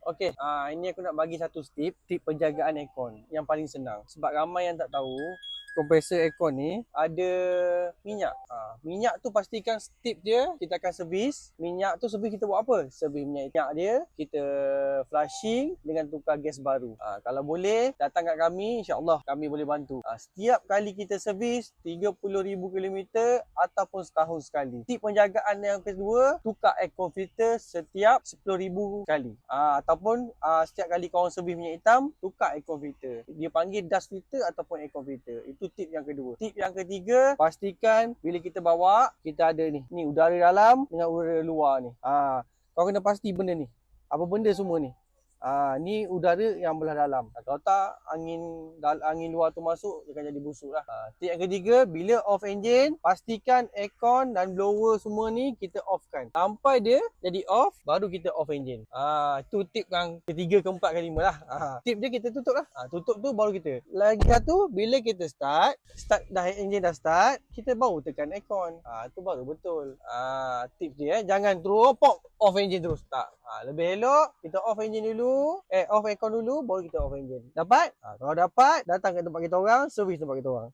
Okey, ini aku nak bagi satu tip penjagaan aircon yang paling senang. Sebab ramai yang tak tahu, kompresor aircon ni ada minyak. Minyak tu pastikan tip dia kita akan servis. Minyak tu servis kita buat apa? Servis minyak dia, kita flushing dengan tukar gas baru. Kalau boleh datang kat kami, insya-Allah kami boleh bantu. Setiap kali kita servis 30,000 kilometer ataupun setahun sekali. Tip penjagaan yang kedua, tukar aircon filter setiap 10,000 kali. Ataupun setiap kali korang servis minyak hitam, tukar aircon filter. Dia panggil dust filter ataupun aircon filter. Itu tip yang kedua. Tip yang ketiga, pastikan bila kita bawa, kita ada ni udara dalam dengan udara luar ni. Kau kena pasti benda ni. Apa benda semua ni? Ni udara yang belah dalam. Kalau tak angin luar tu masuk, dia akan jadi busuk lah. Tip yang ketiga, bila off engine, pastikan aircon dan blower semua ni kita offkan. Sampai dia jadi off, baru kita off engine. Itu tip yang ketiga, keempat, kelima lah. Tip dia kita tutup lah. Tutup tu baru kita. Lagi satu, bila kita start dah engine dah start, kita baru tekan aircon. Tu baru betul. Tip dia jangan terus pop off engine terus. Tak. Lebih elok kita off engine dulu, off aircon dulu, baru kita off engine. Dapat? Kalau dapat, datang ke tempat kita orang, servis tempat kita orang.